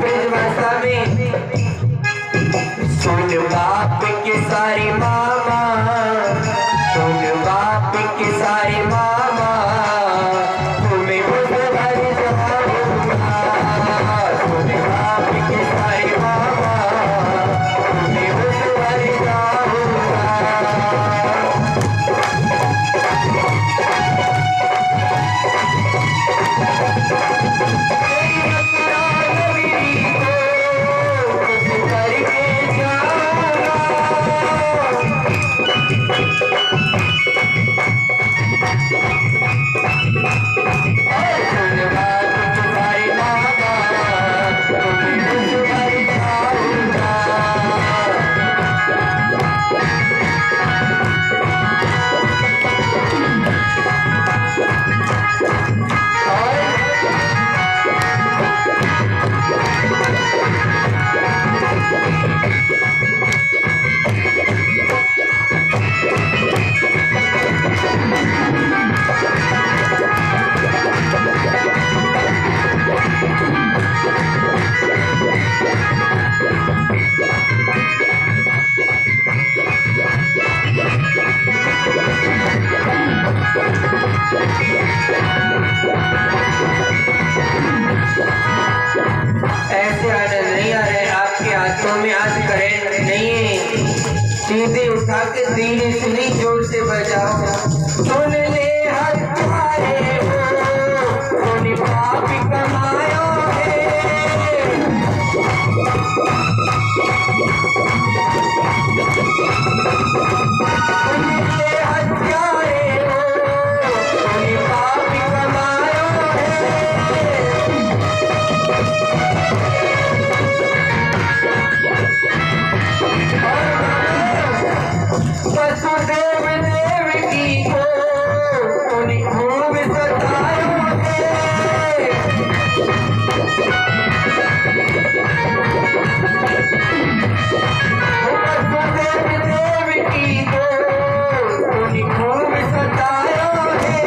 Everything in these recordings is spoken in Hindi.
ब्रजवासा में सुन बाप के सारे मामा, सुन बाप के सारे मामा, तुम्हें खुद भर जाऊंगा। सुन बाप के सारे मामा, तुम्हें खुद भर जाऊंगा। ऐसे आनंद नहीं आ रहे आपके हाथों में, आज करंट नहीं है। सीधे उठा के धीरे सुनी जोर से बजाओ। सुन ले हत्यारे हो, सुन पाप कमायो है। सुन ले हत्यारे हो, सुन पाप कमायो है। वसुदेव देवकी को उन्हीं खूब सतायो है। वसुदेव देवकी को उन्हीं खूब सतायो है।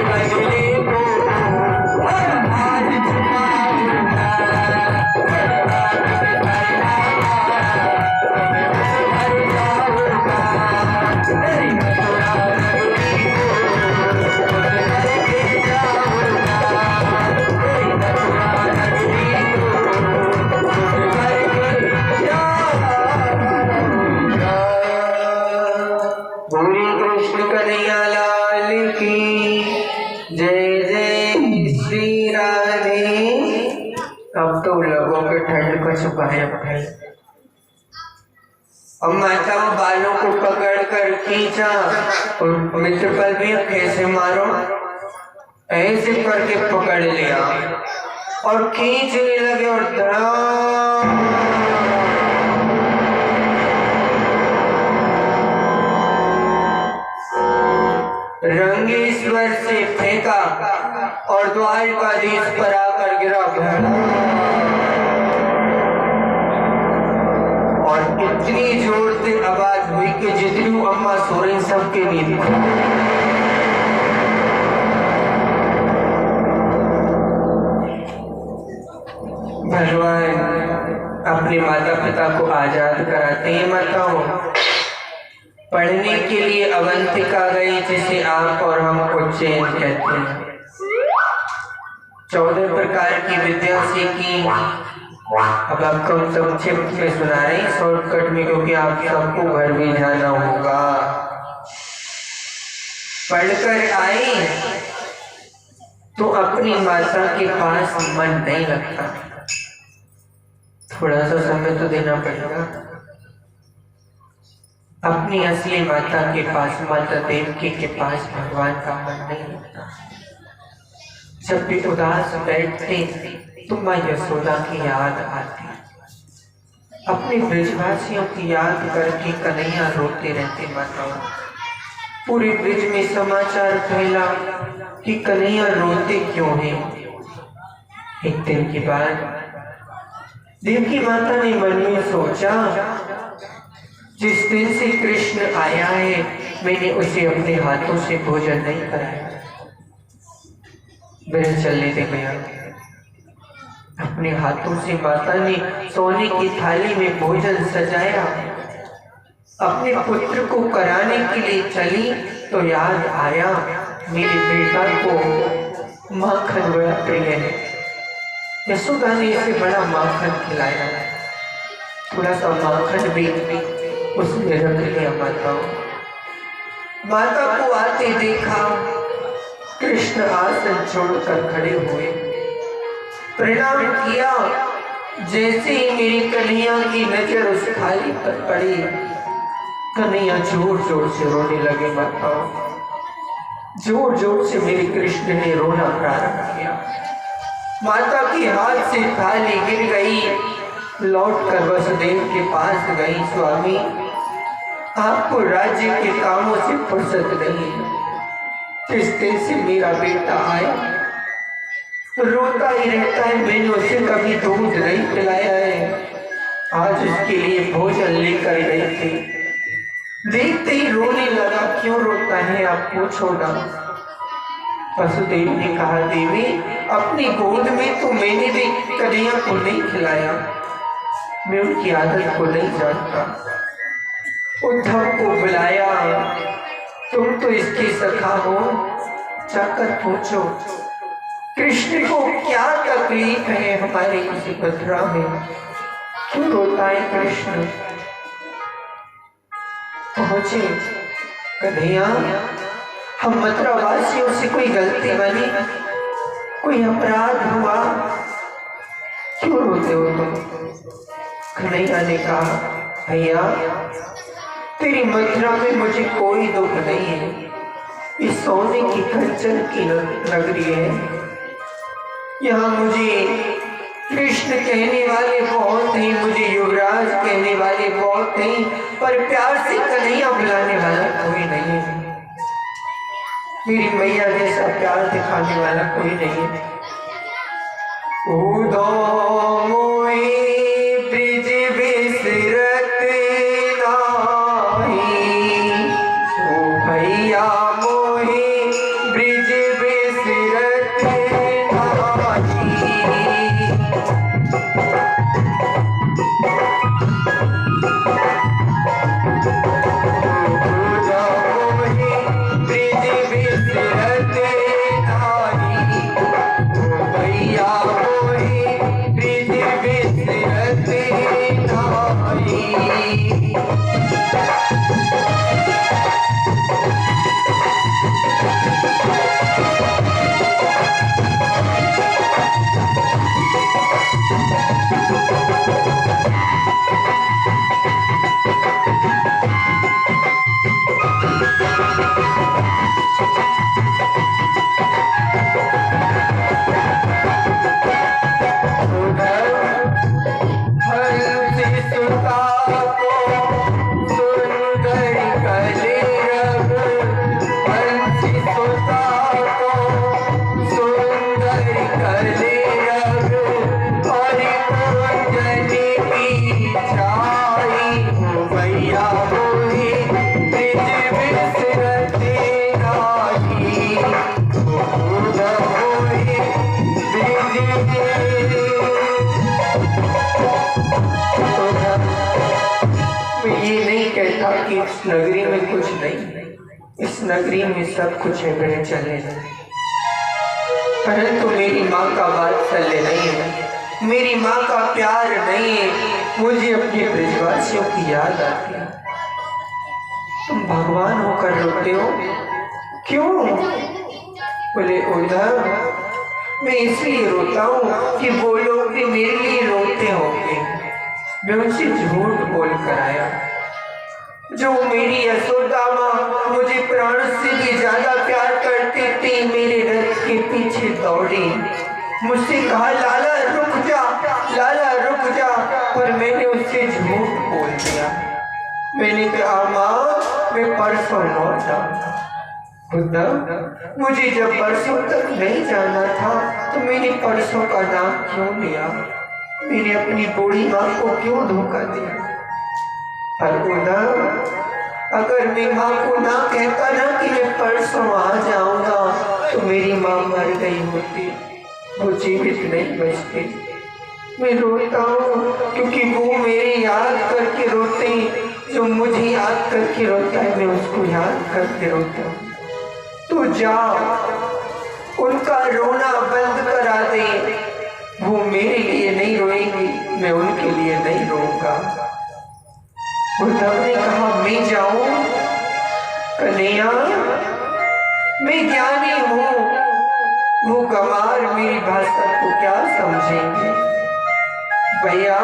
बदले को आज छुपाऊंगा। अब तो लोगों के ठंड को छुपाया भाई। और माता वो बालों को पकड़ कर खींचा और मित्रपल भी कैसे मारो, ऐसे करके पकड़ लिया और खींचने लगे और रंगेश्वर से फेंका और द्वारकाधीश पर आकर गिरा और इतनी जोर से आवाज हुई कि जितनी अम्मा सोरेन सबके नींद भगवान अपने माता पिता को आजाद कराते हैं। माताओं पढ़ने के लिए अवंतिका गई, जिसे आप और हम उज्जैन कहते हैं। 14 प्रकार की विद्या सीखी। अब आपको हम संक्षिप्त में सुना रहे हैं, शॉर्टकट में, क्योंकि आप सबको घर भी जाना होगा। पढ़कर आई तो अपनी माता के पास मन नहीं लगता, थोड़ा सा समय तो देना पड़ेगा। अपनी असली माता के पास, माता देवकी के पास भगवान का मन नहीं लगता। जब भी उदास बैठते तो माँ यशोदा की याद आती, अपने ब्रजवासियों की याद करके कन्हैया रोते रहते। माताओं पूरे ब्रज में समाचार फैला कि कन्हैया रोते क्यों हैं। एक दिन के बाद देवकी माता ने मन में सोचा, जिस दिन से कृष्ण आया है मैंने उसे अपने हाथों से भोजन नहीं कराया। मेरे चलने दे गया, अपने हाथों से माता ने सोने की थाली में भोजन सजाया। अपने पुत्र को कराने के लिए चली तो याद आया मेरे बेटा को माखन बड़ा प्रिय है। यशोदा ने इसे बड़ा माखन खिलाया, थोड़ा सा माखन भी उसने रख लिया। माता को आते देखा, कृष्ण आसन छोड़कर खड़े हुए, प्रणाम किया। जैसे ही मेरी कन्हैया की नजर उस थाली पर पड़ी, कन्हैया जोर जोर से रोने लगे। माताओं जोर जोर से मेरे कृष्ण ने रोना प्रारंभ किया। माता के हाथ से थाली गिर गई, लौटकर वसुदेव के पास गई। स्वामी आपको राज्य के कामों से फुर्सत नहीं है। जिस दिन से मेरा बेटा आया रोता ही रहता है, मैंने उसे कभी दूध नहीं पिलाया है। आज उसके लिए भोजन लेकर गई थी, देखते ही रोने लगा। क्यों रोता है आप पूछो ना। वसुदेव ने कहा, देवी अपनी गोद में तो मैंने भी कन्हैया को नहीं खिलाया, मैं उनकी आदत को नहीं जानता। उद्धव को बुलाया, तुम तो इसके सखा हो, जाकर पूछो कृष्ण को क्या तकलीफ है हमारे इस मथुरा में, क्यों रोता है कृष्ण। पहुंचे, कन्हैया हम मथुरा वासियों से कोई गलती बनी, कोई अपराध हुआ, क्यों रोते हो तुम। कन्हैया ने कहा, भैया तेरी मथुरा में मुझे कोई दुख नहीं है, इस सोने की कंचन की नगरी है। यहाँ मुझे कृष्ण कहने वाले बहुत हैं, मुझे युवराज कहने वाले बहुत हैं, पर प्यार से कन्हैया बुलाने वाला कोई नहीं है। मेरी मैया जैसा प्यार दिखाने वाला कोई नहीं है। उदो मोहि ब्रिज बिसरत नाही, ओ भैया मोहि ब्रिज बिसरत नाही। प्रिय इस नगरी में कुछ नहीं, इस नगरी में सब कुछ है मेरे चले, परंतु मेरी माँ का वात्सल्य नहीं है, मेरी माँ का प्यार नहीं है। मुझे अपने ब्रजवासियों की याद आती है। तुम भगवान होकर रोते हो क्यों? बोले उद्धव, मैं इसलिए रोता हूँ कि वो लोग भी मेरे लिए रोते होंगे। मैं उनसे झूठ बोल कर आया। जो मेरी यशोदा माँ मुझे प्राण से भी ज्यादा प्यार करती थी, मेरे रथ के पीछे दौड़ी, मुझसे कहा लाला रुक जा, लाला रुक जा, पर मैंने उससे झूठ बोल दिया। मैंने कहा माँ मैं परसों लौट जाऊंगा। उद्धव, मुझे जब परसों तक नहीं जाना था तो मैंने परसों का नाम क्यों लिया? मैंने अपनी बूढ़ी माँ को क्यों धोखा दिया? पर उद्धव, अगर मैं माँ को ना कहता ना कि मैं परसों आ जाऊंगा तो मेरी माँ मर गई होती, वो जीवित नहीं बचती। मैं रोता हूँ क्योंकि वो मेरी याद करके रोते, जो मुझे याद करके रोता है मैं उसको याद करके रोता हूँ। तू जा, उनका रोना बंद करा दे। वो मेरे लिए नहीं रोएंगी, मैं उनके लिए नहीं रोऊंगा। उद्धव ने कहा मैं जाऊं? कन्हैया, मैं ज्ञानी हूँ, वो गंवार मेरी भाषा को क्या समझेंगे? भैया,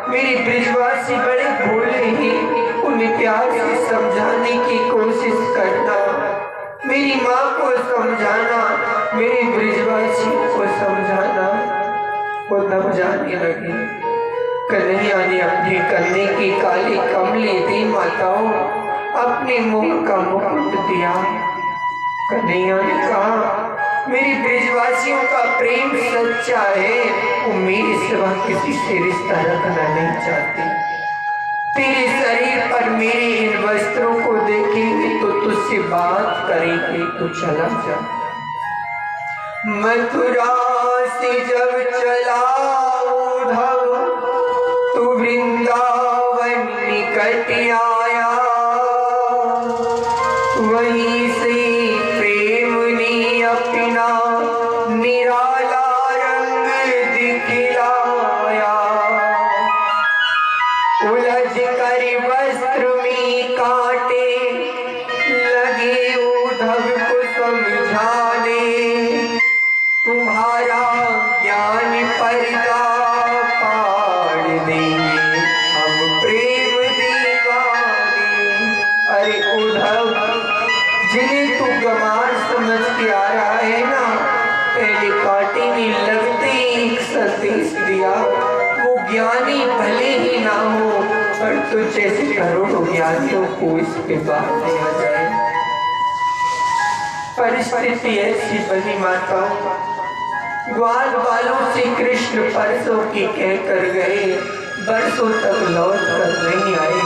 मेरे ब्रजवासी बड़े भोले हैं, उन्हें प्यार से समझाने की कोशिश करना, मेरी माँ को समझाना, मेरे ब्रजवासी को समझाना। वो तब जाने लगे। कन्हैया ने अपने कंधे की काली कमली दी माताओं, अपने मुंह का मुकुट दिया। कन्हैया ने कहा मेरी ब्रजवासियों का प्रेम सच्चा है, वो मेरे सिवा किसी से रिश्ता रखना नहीं चाहती। तेरे शरीर पर मेरे इन वस्त्रों को देखेंगे तो तुझसे बात करेंगे, तो चला जा। मथुरा से जब चला उद्धव तो वृंदावन निकट आया, वहीं से प्रेम ने अपना निराला रंग दिखलाया। उलझ कर वस्त्र में कांटे लगे उद्धव को समझाने, तुम्हारा ज्ञान पर्दा पाड़ देंगे हम प्रेम दीवाने। अरे उद्धव, जिन्हें तू गंवार समझ के आ रहा है ना, पहले कांटे में लगते एक संदेश दिया। वो ज्ञानी भले ही ना हो, पर तुझ जैसे करोड़ों ज्ञानियों को इस पे बात दिया जाए। परिस्थिति ऐसी बनी माता, ग्वाल वालों से कृष्ण परसों की कह कर गए, बरसों तक लौट कर नहीं आए।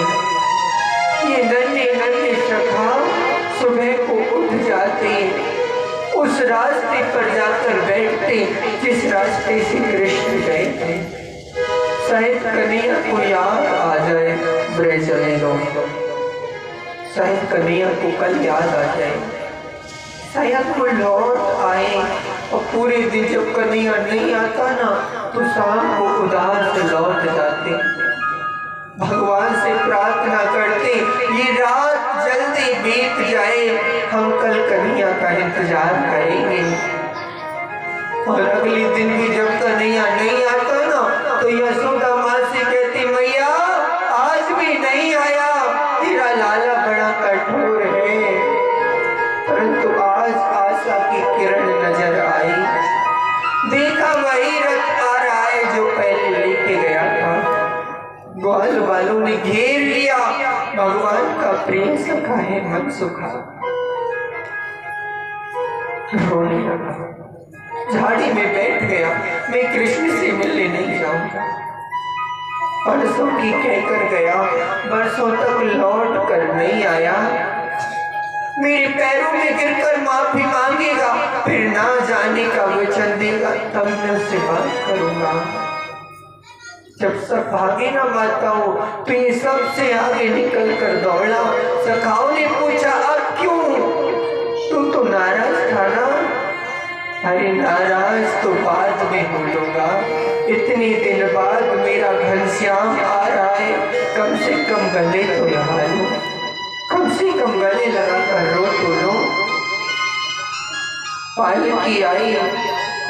ये नन्हे नन्हे सखा सुबह को उठ जाते, उस रास्ते पर जाकर बैठते जिस रास्ते से कृष्ण गए थे। शायद कन्हैया को याद आ जाए ब्रज में लोग, शायद कन्हैया को कल याद आ जाए, शायद वो लौट आए। और पूरे दिन जब कन्हैया नहीं आता ना तो शाम को उदास से लौट जाते, भगवान से प्रार्थना करते ये रात जल्दी बीत जाए, हम कल कन्हैया का इंतजार करेंगे। और अगले दिन भी जब कन्हैया नहीं आता ना तो यशोदा माँ से कहती मैया आज भी नहीं आया, तेरा लाला बड़ा कठोर है। परंतु आज आशा की किरण नजर आई, देखा वही रथ आ रहा है जो पहले लेके गया था। ग्वाल वालों ने घेर लिया, भगवान का प्रेम सखा है मन सुखा। रोने लगा, झाड़ी में बैठ गया। मैं कृष्ण से मिलने नहीं जाऊंगा। परसों की कहकर गया, बरसों तक लौट कर नहीं आया। मेरे पैरों में गिरकर माफी मांगेगा, फिर ना जाने का वचन देगा, तब मैं उससे बात करूंगा। जब सब भागे ना माताओं, तो ये सबसे आगे निकल कर दौड़ा। सखाओं ने पूछा, अब क्यों? तू तो नाराज था ना? अरे नाराज तो बाद में हो लूंगा, इतने दिन बाद मेरा घनश्याम आ रहा है, कम से कम गले तो लगा लो, कम से कम गले लगा कर रो तो लो। पालकी आई,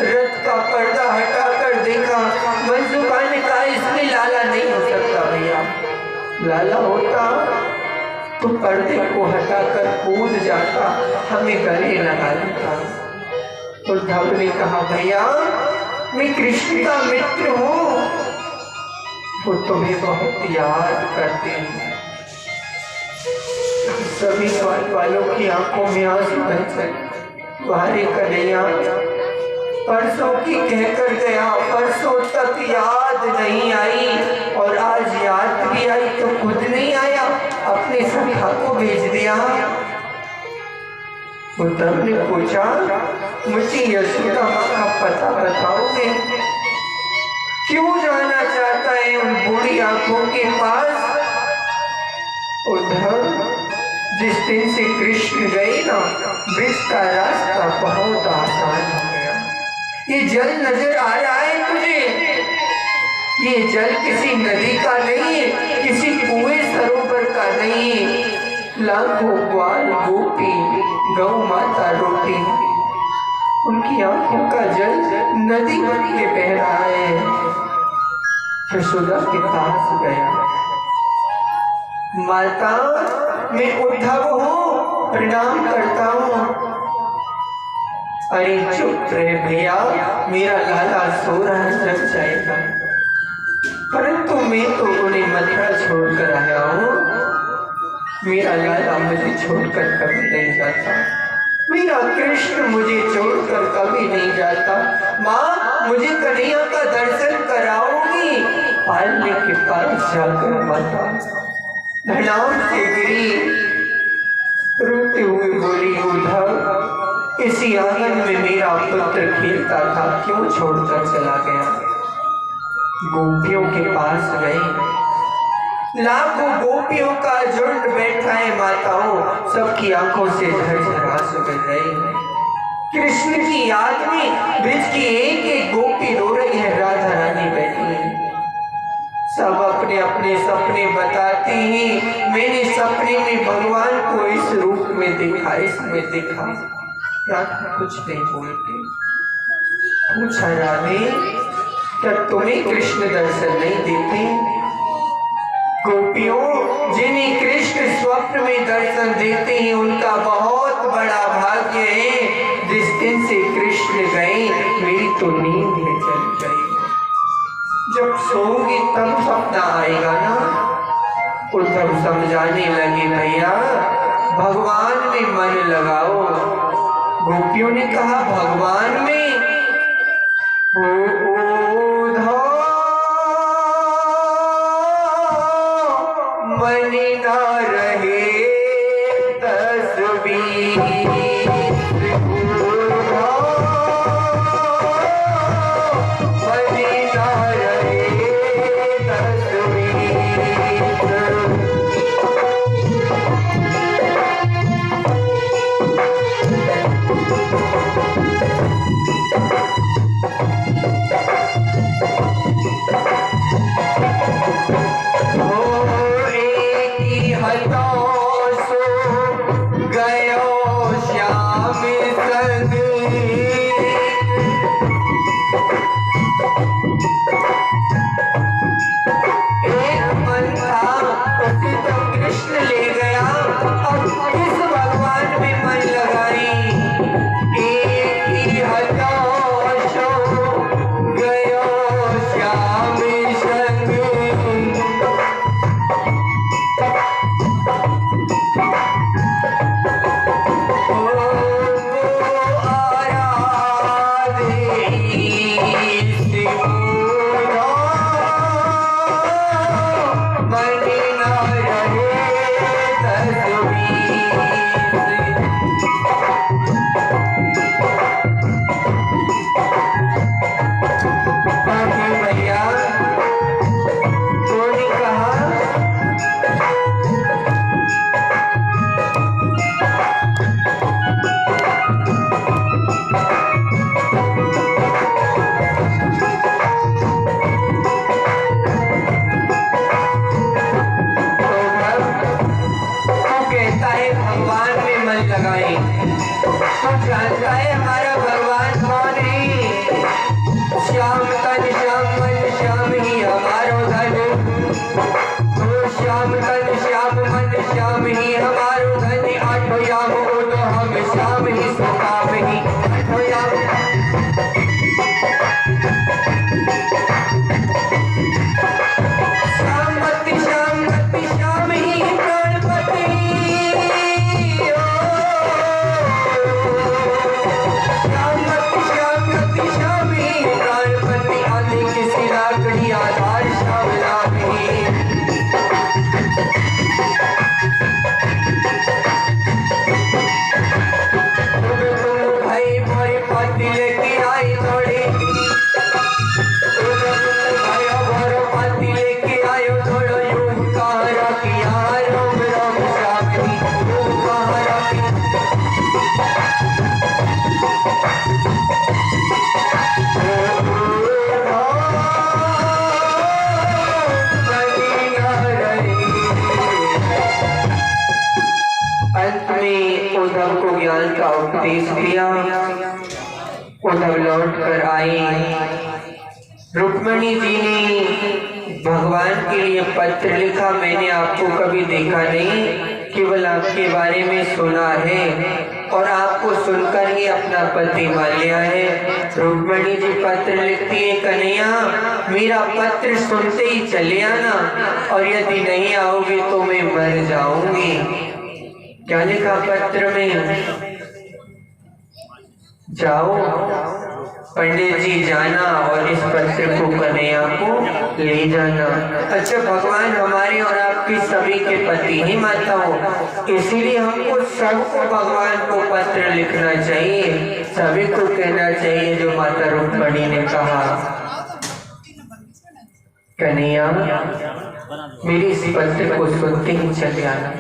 रथ का पर्दा हटाकर देखा। मनसुखा ने कहा, इसमें लाला नहीं हो सकता भैया, लाला होता तो पर्दे को हटाकर कूद जाता, हमें गले लगा लेता। उद्धव ने कहा, भैया मैं कृष्ण का मित्र हूँ, वो तुम्हें बहुत याद करते हैं। सभी द्वार वालों की आंखों में आंसू बह चले। वारे कन्हैया, परसों की कहकर गया, परसों तक याद नहीं आई, और आज याद भी आई तो खुद नहीं आया, अपने सखा को भेज दिया। उद्धव ने पूछा, मुझे यशोदा माँ का पता बताओगे? क्यों जाना चाहता है उन बूढ़ी आंखों के पास? उद्धव, जिस दिन से कृष्ण गए ना, ब्रिज का रास्ता बहुत आसान हो गया। ये जल नजर आ रहा है तुझे? ये जल किसी नदी का नहीं है, किसी कुएं सरोवर का नहीं है। लाखों ग्वाल गोपी गौ माता रोटी, उनकी आंखों का जल नदी बन के बह रहा है। यशोदा के पास गया, माता मैं उद्धव हूँ, प्रणाम करता हूँ। अरे चुप रहे भैया, मेरा लाला सो रहा है, जग जाएगा। परंतु मैं तो उन्हें मथुरा छोड़कर आया हूँ, मेरा लाला मुझे छोड़कर कभी नहीं जाता, मेरा कृष्ण मुझे छोड़कर कभी नहीं जाता। माँ मुझे कन्हैया का दर्शन कराओगी? पालने के पास जाकर माता धड़ाम से गिरी, रोते हुए बोली, उद्धव इसी आंगन में मेरा पुत्र खेलता था, क्यों छोड़कर चला गया? गोपियों के पास गए, लाखों गोपियों का झुंड बैठा है माताओं, सबकी आंखों से झरझर आंसू बह रहे। कृष्ण की याद में ब्रिज की एक एक गोपी रो रही है, राधा रानी बैठी है। सब अपने अपने सपने बताते हैं। मैंने सपने में भगवान को इस रूप में देखा, इसमें देखा। राधा कुछ नहीं बोलती। पूछा, राधे क्या तुम्हें कृष्ण दर्शन नहीं देते? गोपियों, जिन्हें कृष्ण स्वप्न में दर्शन देते हैं उनका बहुत बड़ा भाग्य है। जिस दिन से कृष्ण गए मेरी तो नींद में चल गई। जब सोओगी तब सपना आएगा ना। उद्धव समझाने लगे, भैया भगवान में मन लगाओ। गोपियों ने कहा, भगवान में? मन ना रहे तस्वीर, कृष्ण ले गया। अब किस भगवान में मन लगाई? जानता है हमारा भगवान कौन है? श्याम तन श्याम मन श्याम ही हमारो धन, तो श्याम तन श्याम मन श्याम ही हमारो धन। आठो याम हो तो हम श्याम ही सुकाम ही, आठो याम श्यामति श्यामति श्याम ही प्राणपति, श्यामति श्यामति श्याम ही प्राणपति। आदि किसी लाकड़ी आधार श्याम नाम ही, भाई मोरी पाती लेके आई थोड़ी, भाई मोरो पाती लेके आयो थोड़ो। यूं कहाँ रखी राम राम श्याम ही, यूं कहाँ रखी। अंत में उद्धव को ज्ञान का उपदेश दिया। उद्धव लौट कर आए। रुक्मिणी जी ने भगवान के लिए पत्र लिखा। मैंने आपको कभी देखा नहीं, केवल आपके बारे में सुना है और आपको सुनकर ही अपना पति मान लिया है। रुक्मिणी जी पत्र लिखती है, कन्हैया मेरा पत्र सुनते ही चले आना, और यदि नहीं आओगे तो मैं मर जाऊंगी। क्या लिखा पत्र में? जाओ पंडित जी जाना और इस पत्र को कन्हैया को ले जाना। अच्छा, भगवान हमारे और आपके सभी के पति ही माता हो, इसीलिए हमको सबको भगवान को पत्र लिखना चाहिए, सभी को कहना चाहिए जो माता रुक्मिणी ने कहा। कन्हैया मेरी इस पत्र को सुनते ही चले आना,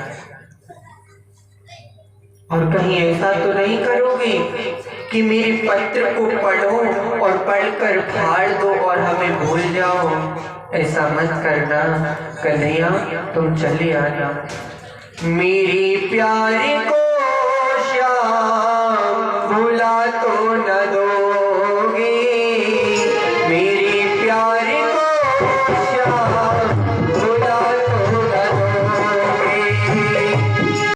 और कहीं ऐसा तो नहीं करोगे कि मेरे पत्र को पढ़ो और पढ़कर फाड़ दो और हमें भूल जाओ। ऐसा मत करना कन्हैया, तुम चले आना। मेरे प्यारे को